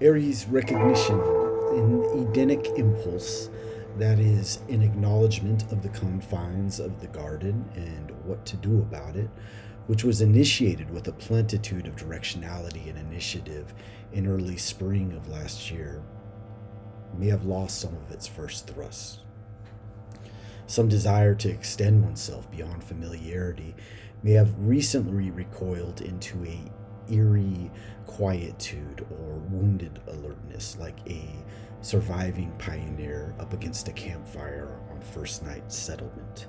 Aries recognition, an Edenic impulse that is an acknowledgement of the confines of the garden and what to do about it, which was initiated with a plentitude of directionality and initiative in early spring of last year, may have lost some of its first thrust. Some desire to extend oneself beyond familiarity may have recently recoiled into a eerie quietude or wounded alertness, like a surviving pioneer up against a campfire on first night settlement.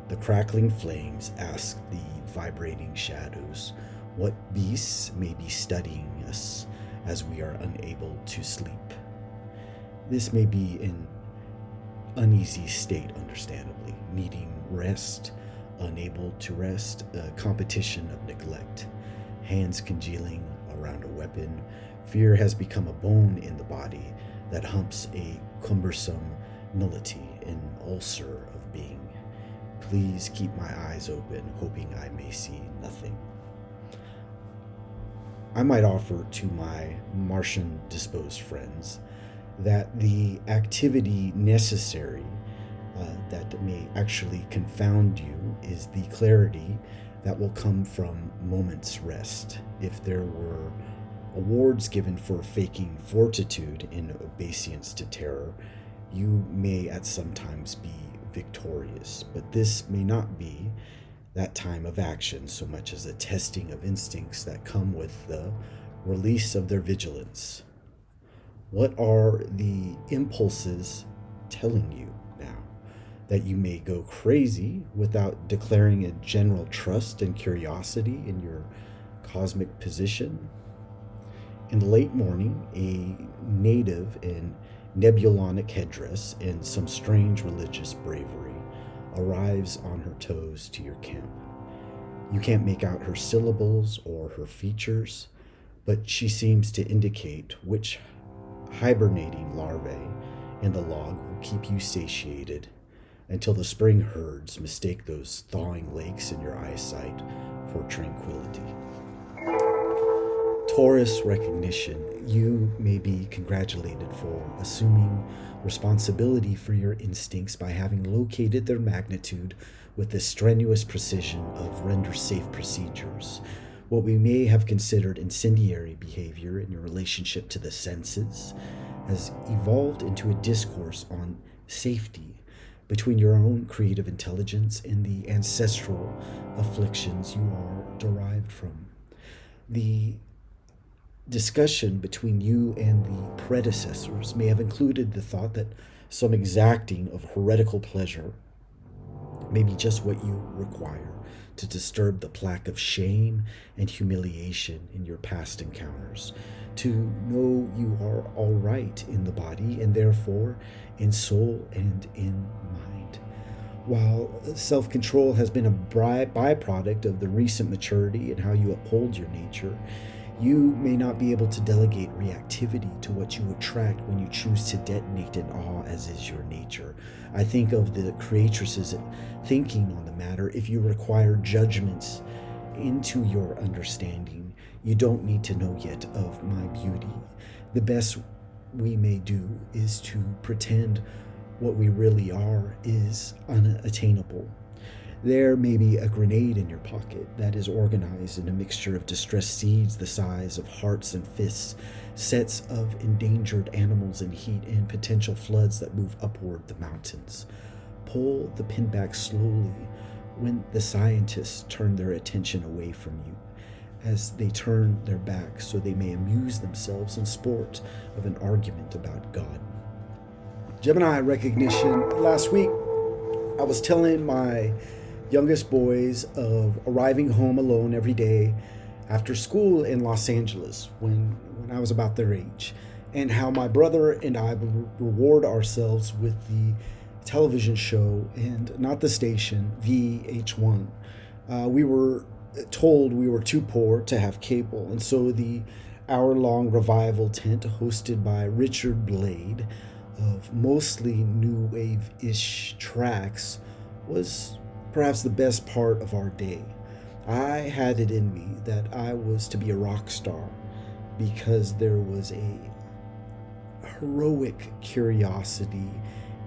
The crackling flames ask the vibrating shadows what beasts may be studying us as we are unable to sleep. This may be an uneasy state, understandably, needing rest, unable to rest, a competition of neglect, hands congealing around a weapon. Fear has become a bone in the body that humps a cumbersome nullity, an ulcer of being. Please keep my eyes open, hoping I may see nothing. I might offer to my Martian-disposed friends that the activity necessary that may actually confound you is the clarity that will come from moments' rest. If there were awards given for faking fortitude in obeisance to terror, you may at some times be victorious, but this may not be that time of action so much as a testing of instincts that come with the release of their vigilance. What are the impulses telling you now? That you may go crazy without declaring a general trust and curiosity in your cosmic position? In the late morning, a native in nebulonic headdress and some strange religious bravery arrives on her toes to your camp. You can't make out her syllables or her features, but she seems to indicate which hibernating larvae in the log will keep you satiated until the spring herds mistake those thawing lakes in your eyesight for tranquility. Taurus recognition, you may be congratulated for assuming responsibility for your instincts by having located their magnitude with the strenuous precision of render-safe procedures. What we may have considered incendiary behavior in your relationship to the senses has evolved into a discourse on safety between your own creative intelligence and the ancestral afflictions you are derived from. The discussion between you and the predecessors may have included the thought that some exacting of heretical pleasure may be just what you require to disturb the plaque of shame and humiliation in your past encounters, to know you are all right in the body and therefore in soul and in mind. While self-control has been a byproduct of the recent maturity and how you uphold your nature, you may not be able to delegate reactivity to what you attract when you choose to detonate in awe as is your nature. I think of the creatress's thinking on the matter. If you require judgments into your understanding, you don't need to know yet of my beauty. The best we may do is to pretend what we really are is unattainable. There may be a grenade in your pocket that is organized in a mixture of distressed seeds the size of hearts and fists, sets of endangered animals in heat, and potential floods that move upward the mountains. Pull the pin back slowly when the scientists turn their attention away from you, as they turn their backs so they may amuse themselves in sport of an argument about God. Gemini recognition. Last week, I was telling my youngest boys of arriving home alone every day after school in Los Angeles when I was about their age, and how my brother and I would reward ourselves with the television show and not the station, VH1. We were told we were too poor to have cable, and so the hour-long revival tent hosted by Richard Blade of mostly new wave-ish tracks was perhaps the best part of our day. I had it in me that I was to be a rock star because there was a heroic curiosity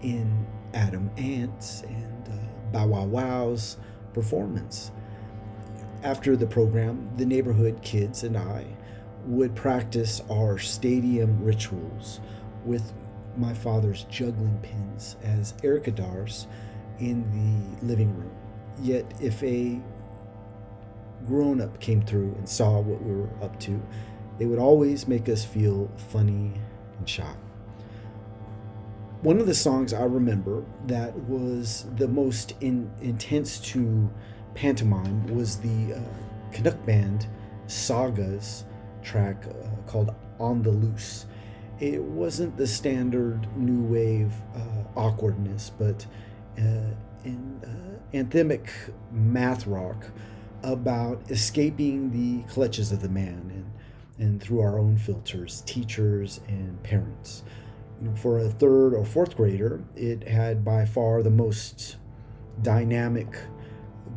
in Adam Ant's and Bow Wow Wow's performance. After the program, the neighborhood kids and I would practice our stadium rituals with my father's juggling pins as ericadars in the living room. Yet, if a grown up came through and saw what we were up to, they would always make us feel funny and shy. One of the songs I remember that was the most intense to pantomime was the Canuck Band Saga's track called On the Loose. It wasn't the standard new wave awkwardness, but anthemic math rock about escaping the clutches of the man and through our own filters, teachers and parents. For a third or fourth grader, it had by far the most dynamic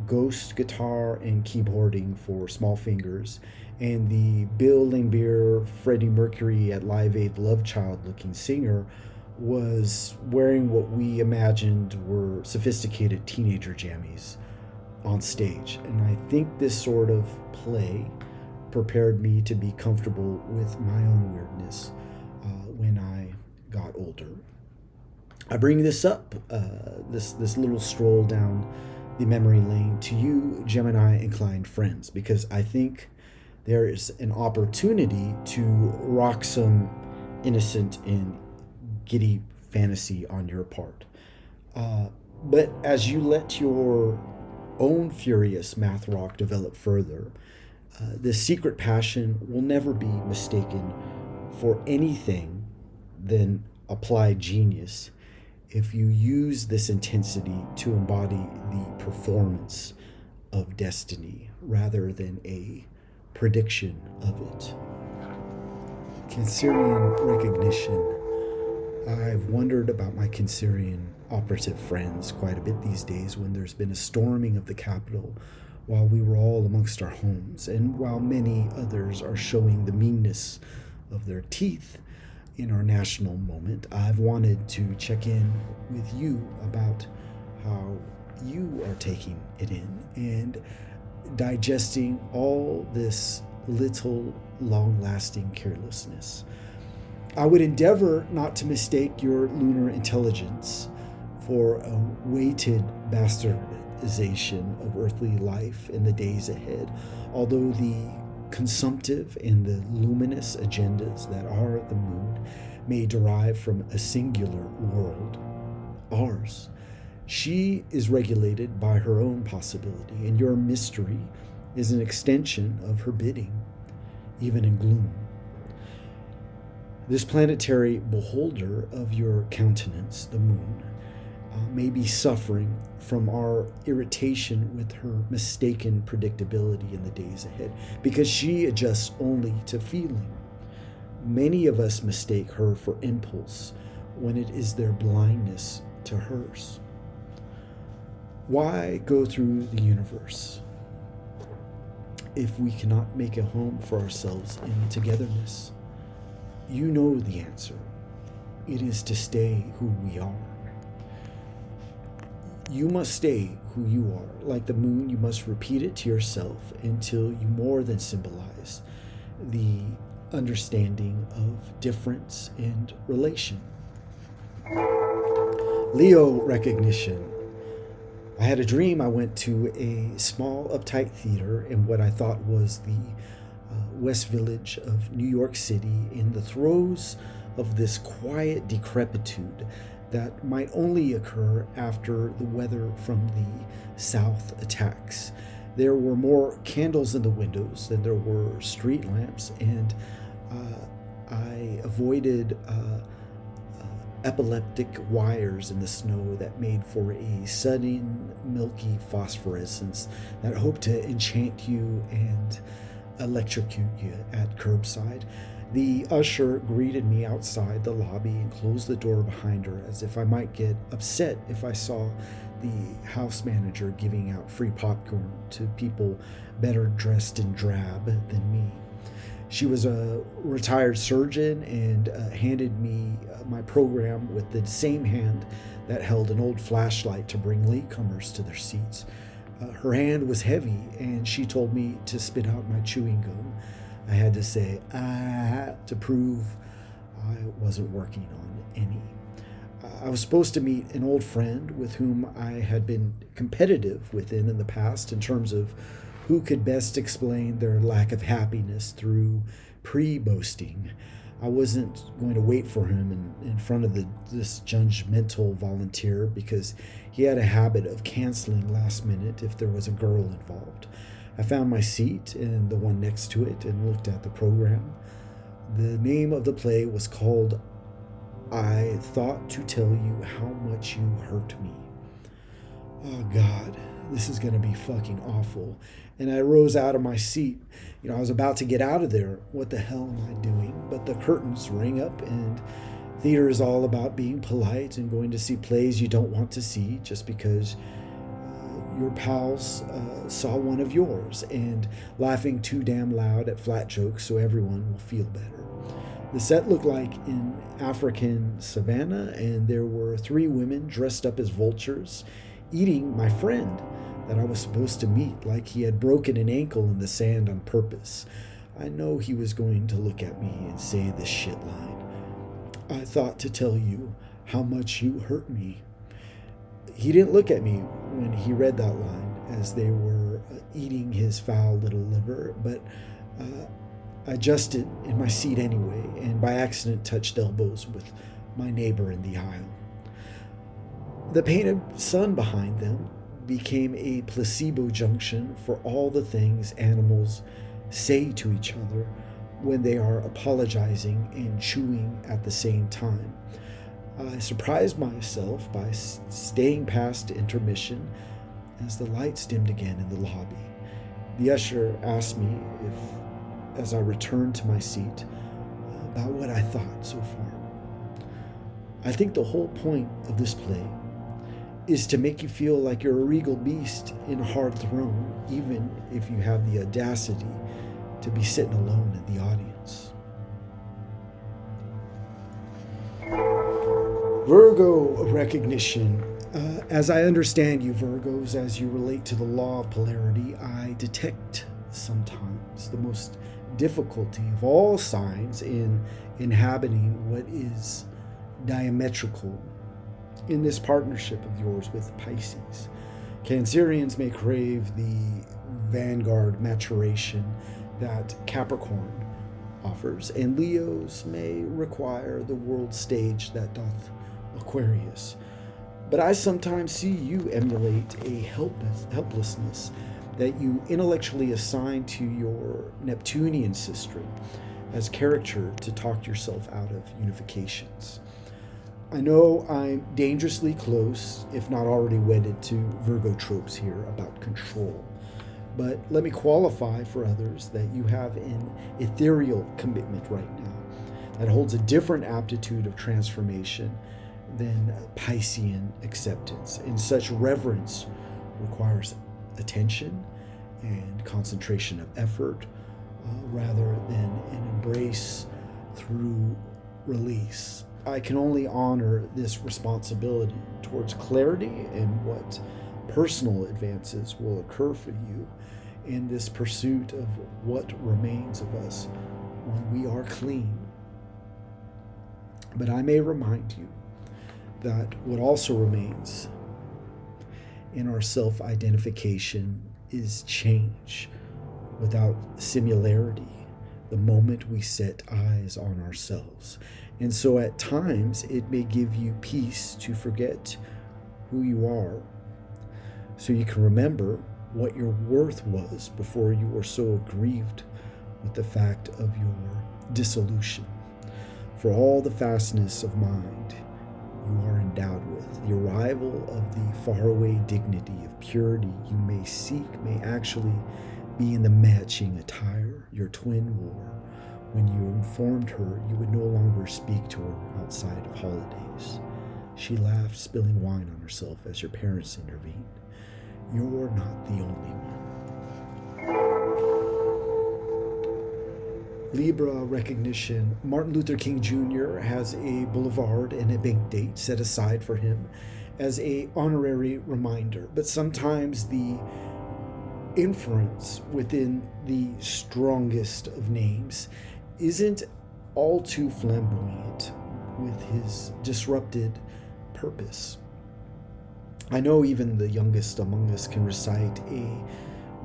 ghost guitar and keyboarding for small fingers, and the Bill Laimbeer, Freddie Mercury at Live Aid love child looking singer was wearing what we imagined were sophisticated teenager jammies on stage. And I think this sort of play prepared me to be comfortable with my own weirdness when I got older. I bring this up, this little stroll down the memory lane to you, Gemini inclined friends, because I think there is an opportunity to rock some innocent and giddy fantasy on your part. But as you let your own furious math rock develop further, this secret passion will never be mistaken for anything than applied genius if you use this intensity to embody the performance of destiny rather than a prediction of it. Cancerian recognition. I've wondered about my Cancerian operative friends quite a bit these days when there's been a storming of the Capitol while we were all amongst our homes, and while many others are showing the meanness of their teeth in our national moment. I've wanted to check in with you about how you are taking it in and digesting all this little long-lasting carelessness. I would endeavor not to mistake your lunar intelligence for a weighted bastardization of earthly life in the days ahead, although the consumptive and the luminous agendas that are the moon may derive from a singular world, ours. She is regulated by her own possibility, and your mystery is an extension of her bidding, even in gloom. This planetary beholder of your countenance, the moon, may be suffering from our irritation with her mistaken predictability in the days ahead, because she adjusts only to feeling. Many of us mistake her for impulse when it is their blindness to hers. Why go through the universe if we cannot make a home for ourselves in togetherness? You know the answer. It is to stay who we are. You must stay who you are. Like the moon, you must repeat it to yourself until you more than symbolize the understanding of difference and relation. Leo recognition. I had a dream. I went to a small, uptight theater in what I thought was the West Village of New York City, in the throes of this quiet decrepitude that might only occur after the weather from the south attacks. There were more candles in the windows than there were street lamps, and I avoided epileptic wires in the snow that made for a sudden milky phosphorescence that hoped to enchant you and electrocute you at curbside. The usher greeted me outside the lobby and closed the door behind her as if I might get upset if I saw the house manager giving out free popcorn to people better dressed in drab than me. She was a retired surgeon and handed me my program with the same hand that held an old flashlight to bring latecomers to their seats. Her hand was heavy, and she told me to spit out my chewing gum. I had to say, to prove I wasn't working on any. I was supposed to meet an old friend with whom I had been competitive within in the past in terms of who could best explain their lack of happiness through pre-boasting. I wasn't going to wait for him in front of this judgmental volunteer because he had a habit of canceling last minute if there was a girl involved. I found my seat and the one next to it and looked at the program. The name of the play was called I Thought to Tell You How Much You Hurt Me. Oh God, this is going to be fucking awful. And I rose out of my seat. I was about to get out of there. What the hell am I doing? But the curtains rang up, and theater is all about being polite and going to see plays you don't want to see just because your pals saw one of yours and laughing too damn loud at flat jokes so everyone will feel better. The set looked like an African savannah, and there were 3 women dressed up as vultures eating my friend that I was supposed to meet like he had broken an ankle in the sand on purpose. I know he was going to look at me and say this shit line. I thought to tell you how much you hurt me. He didn't look at me when he read that line as they were eating his foul little liver, but I adjusted in my seat anyway and by accident touched elbows with my neighbor in the aisle. The painted sun behind them became a placebo junction for all the things animals say to each other when they are apologizing and chewing at the same time. I surprised myself by staying past intermission as the lights dimmed again in the lobby. The usher asked me if, as I returned to my seat, about what I thought so far. I think the whole point of this play is to make you feel like you're a regal beast in a hard throne, even if you have the audacity to be sitting alone in the audience. Virgo recognition. As I understand you, Virgos, as you relate to the law of polarity, I detect sometimes the most difficulty of all signs in inhabiting what is diametrical in this partnership of yours with Pisces. Cancerians may crave the vanguard maturation that Capricorn offers, and Leos may require the world stage that doth Aquarius. But I sometimes see you emulate a helplessness that you intellectually assign to your Neptunian sister as caricature to talk yourself out of unifications. I know I'm dangerously close, if not already wedded to Virgo tropes here about control. But let me qualify for others that you have an ethereal commitment right now that holds a different aptitude of transformation than Piscean acceptance. And such reverence requires attention and concentration of effort rather than an embrace through release. I can only honor this responsibility towards clarity and what personal advances will occur for you in this pursuit of what remains of us when we are clean. But I may remind you that what also remains in our self-identification is change without similarity the moment we set eyes on ourselves. And so at times it may give you peace to forget who you are so you can remember what your worth was before you were so aggrieved with the fact of your dissolution. For all the fastness of mind you are endowed with, the arrival of the faraway dignity of purity you may seek may actually be in the matching attire your twin wore when you informed her you would no longer speak to her outside of holidays. She laughed, spilling wine on herself as your parents intervened. You're not the only one. Libra recognition. Martin Luther King Jr. has a boulevard and a bank date set aside for him as a honorary reminder, but sometimes the inference within the strongest of names isn't all too flamboyant with his disrupted purpose. I know even the youngest among us can recite a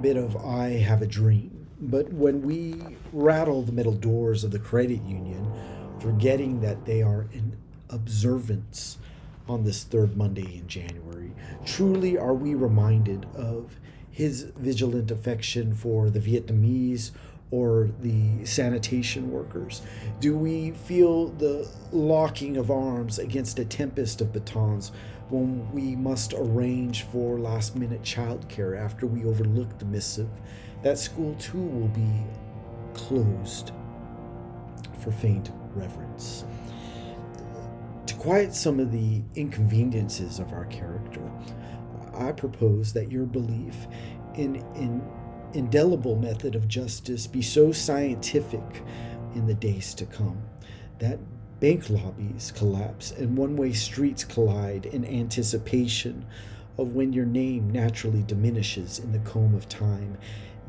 bit of I Have a Dream, but when we rattle the metal doors of the credit union, forgetting that they are in observance on this third Monday in January, truly are we reminded of his vigilant affection for the Vietnamese or the sanitation workers? Do we feel the locking of arms against a tempest of batons when we must arrange for last-minute childcare after we overlook the missive that school too will be closed for faint reverence? To quiet some of the inconveniences of our character, I propose that your belief in an indelible method of justice be so scientific in the days to come that bank lobbies collapse and one-way streets collide in anticipation of when your name naturally diminishes in the comb of time.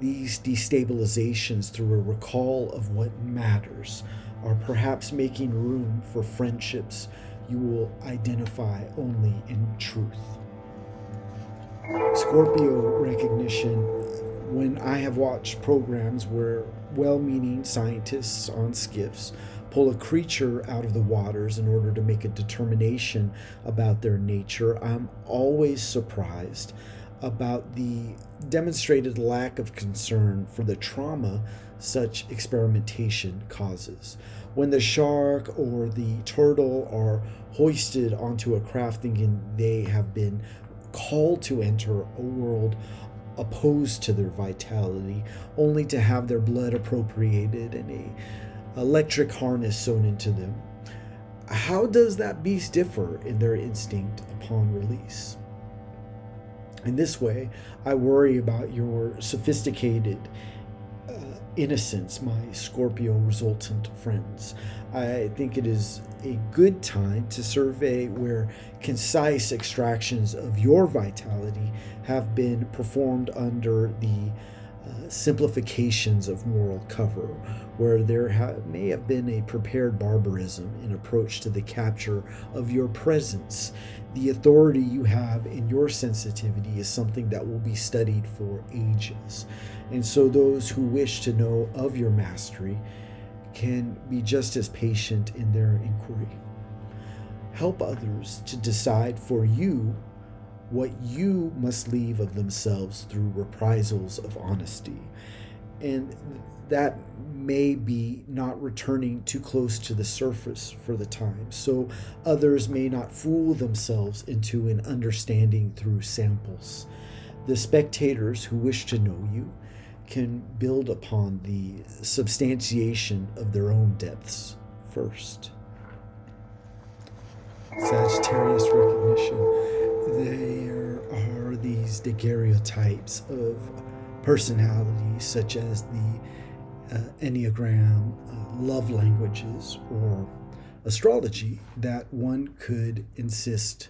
These destabilizations through a recall of what matters are perhaps making room for friendships you will identify only in truth. Scorpio recognition. When I have watched programs where well-meaning scientists on skiffs pull a creature out of the waters in order to make a determination about their nature, I'm always surprised about the demonstrated lack of concern for the trauma such experimentation causes. When the shark or the turtle are hoisted onto a craft thinking they have been called to enter a world opposed to their vitality, only to have their blood appropriated and a electric harness sewn into them, how does that beast differ in their instinct upon release? In this way, I worry about your sophisticated innocence, my Scorpio resultant friends. I think it is a good time to survey where concise extractions of your vitality have been performed under the simplifications of moral cover, where there may have been a prepared barbarism in approach to the capture of your presence. The authority you have in your sensitivity is something that will be studied for ages. And so those who wish to know of your mastery can be just as patient in their inquiry. Help others to decide for you what you must leave of themselves through reprisals of honesty. And that may be not returning too close to the surface for the time, so others may not fool themselves into an understanding through samples. The spectators who wish to know you can build upon the substantiation of their own depths first. Sagittarius recognition. There are these daguerreotypes of personality, such as the Enneagram, love languages, or astrology, that one could insist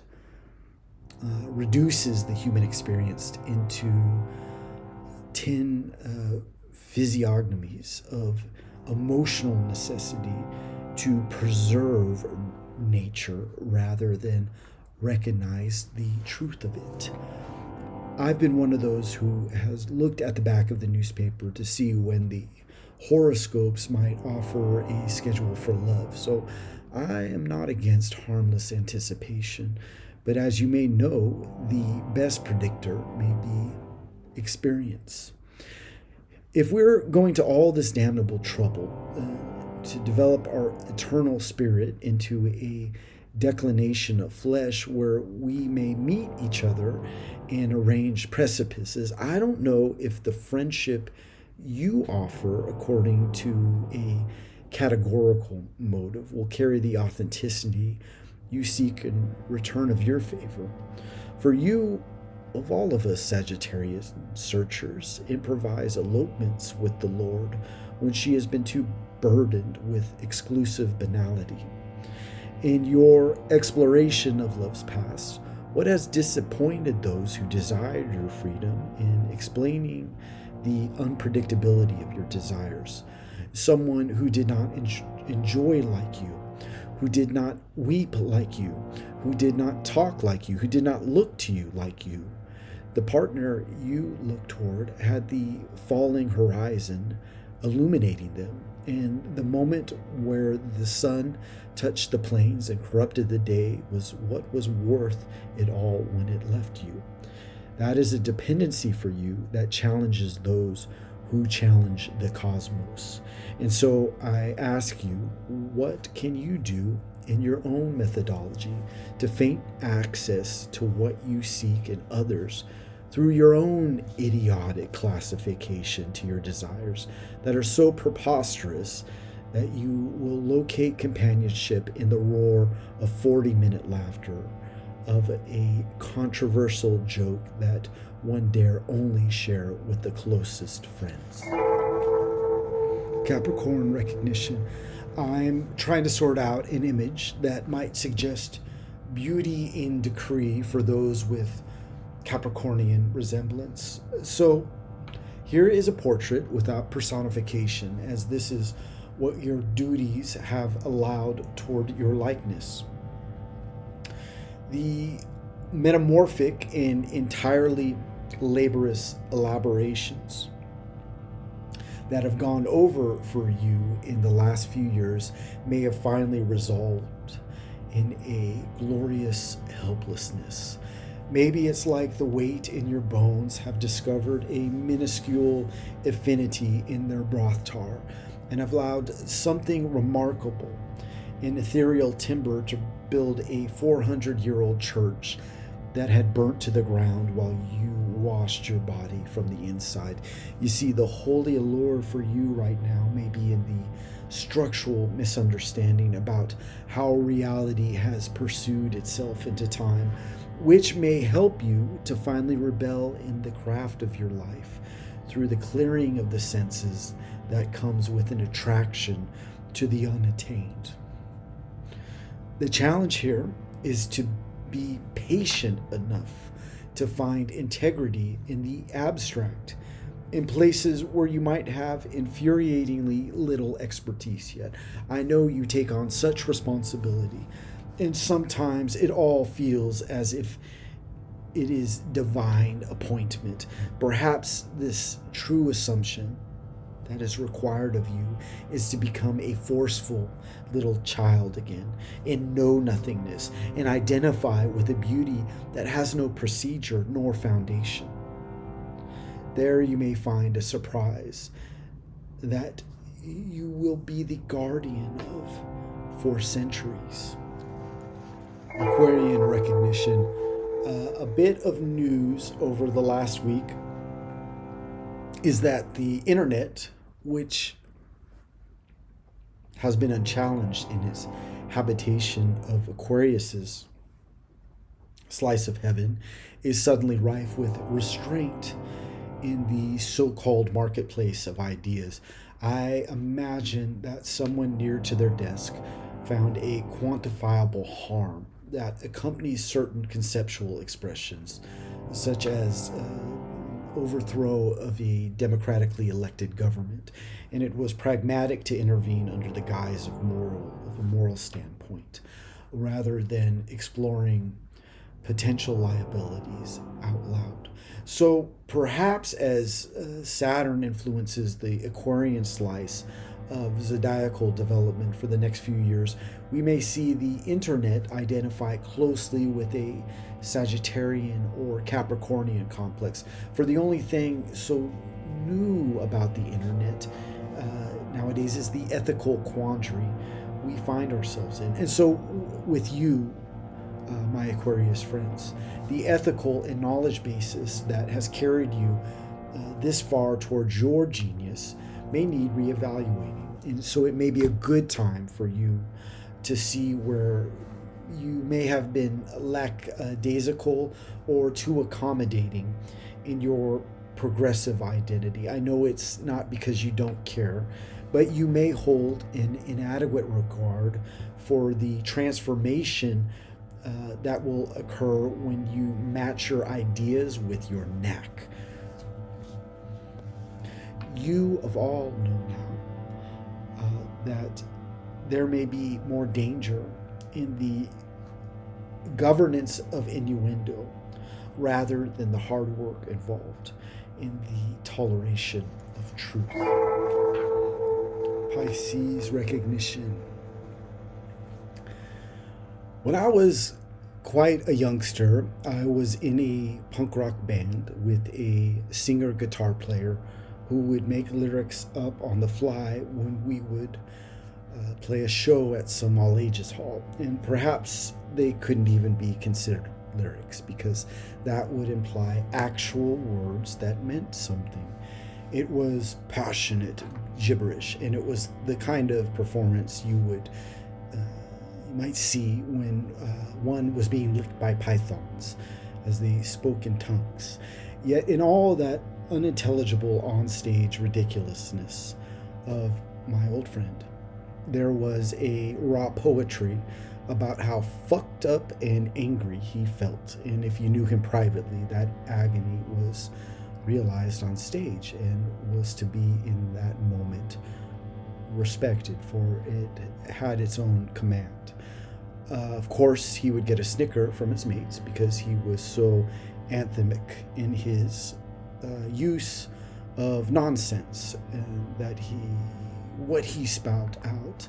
reduces the human experience into 10 physiognomies of emotional necessity to preserve nature rather than recognize the truth of it. I've been one of those who has looked at the back of the newspaper to see when the horoscopes might offer a schedule for love, so I am not against harmless anticipation, but as you may know, the best predictor may be experience. If we're going to all this damnable trouble to develop our eternal spirit into a declination of flesh where we may meet each other and arrange precipices, I don't know if the friendship you offer according to a categorical motive will carry the authenticity you seek in return of your favor. For you, of all of us Sagittarius searchers, improvise elopements with the Lord when she has been too burdened with exclusive banality. In your exploration of love's past, what has disappointed those who desired your freedom in explaining the unpredictability of your desires? Someone who did not enjoy like you, who did not weep like you, who did not talk like you, who did not look to you like you. The partner you looked toward had the falling horizon illuminating them, and the moment where the sun touched the plains and corrupted the day was what was worth it all when it left you. That is a dependency for you that challenges those who challenge the cosmos. And so I ask you, what can you do in your own methodology to feign access to what you seek in others through your own idiotic classification to your desires that are so preposterous that you will locate companionship in the roar of 40-minute laughter of a controversial joke that one dare only share with the closest friends. Capricorn recognition. I'm trying to sort out an image that might suggest beauty in decree for those with Capricornian resemblance. So here is a portrait without personification, as this is what your duties have allowed toward your likeness. The metamorphic and entirely laborious elaborations that have gone over for you in the last few years may have finally resolved in a glorious helplessness. Maybe it's like the weight in your bones have discovered a minuscule affinity in their broth tar and have allowed something remarkable in ethereal timber to build a 400-year-old church that had burnt to the ground while you washed your body from the inside. You see, the holy allure for you right now may be in the structural misunderstanding about how reality has pursued itself into time, which may help you to finally rebel in the craft of your life through the clearing of the senses that comes with an attraction to the unattained. The challenge here is to be patient enough to find integrity in the abstract, in places where you might have infuriatingly little expertise yet. I know you take on such responsibility, and sometimes it all feels as if it is divine appointment. Perhaps this true assumption that is required of you is to become a forceful little child again, in know nothingness, and identify with a beauty that has no procedure nor foundation. There you may find a surprise that you will be the guardian of for centuries. Aquarian recognition. A bit of news over the last week is that the internet, which has been unchallenged in its habitation of Aquarius's slice of heaven, is suddenly rife with restraint in the so-called marketplace of ideas. I imagine that someone near to their desk found a quantifiable harm that accompanies certain conceptual expressions, such as overthrow of a democratically elected government, and it was pragmatic to intervene under the guise of a moral standpoint, rather than exploring potential liabilities out loud. So perhaps as Saturn influences the Aquarian slice of zodiacal development for the next few years, we may see the internet identify closely with a Sagittarian or Capricornian complex. For the only thing so new about the internet nowadays is the ethical quandary we find ourselves in. And so with you, my Aquarius friends, the ethical and knowledge basis that has carried you this far towards your genius may need reevaluating. And so it may be a good time for you to see where you may have been lackadaisical or too accommodating in your progressive identity. I know it's not because you don't care, but you may hold an inadequate regard for the transformation that will occur when you match your ideas with your knack. You of all know now that there may be more danger in the governance of innuendo rather than the hard work involved in the toleration of truth. Pisces recognition. When I was quite a youngster, I was in a punk rock band with a singer guitar player who would make lyrics up on the fly when we would play a show at some all ages hall. And perhaps they couldn't even be considered lyrics because that would imply actual words that meant something. It was passionate gibberish, and it was the kind of performance you might see when one was being licked by pythons as they spoke in tongues. Yet in all that unintelligible onstage ridiculousness of my old friend, there was a raw poetry about how fucked up and angry he felt. And if you knew him privately, that agony was realized on stage and was to be in that moment respected, for it had its own command. Of course, he would get a snicker from his mates because he was so anthemic in his use of nonsense, and that what he spout out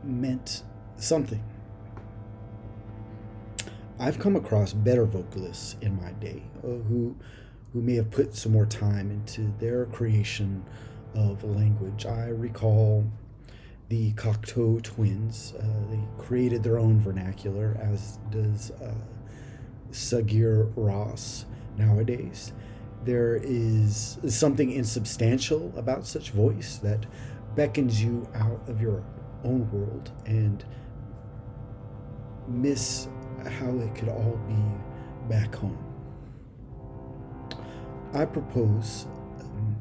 meant something. I've come across better vocalists in my day who may have put some more time into their creation of language. I recall the Cocteau twins. They created their own vernacular, as does Sagir Ross nowadays. There is something insubstantial about such voice that beckons you out of your own world and miss how it could all be back home. I propose,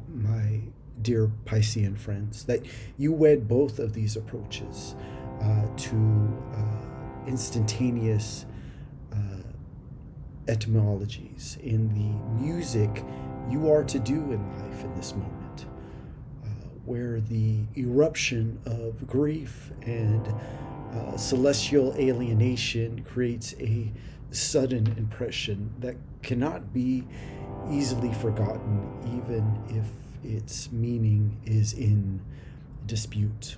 my dear Piscean friends, that you wed both of these approaches to instantaneous etymologies in the music you are to do in life in this moment, where the eruption of grief and celestial alienation creates a sudden impression that cannot be easily forgotten, even if its meaning is in dispute.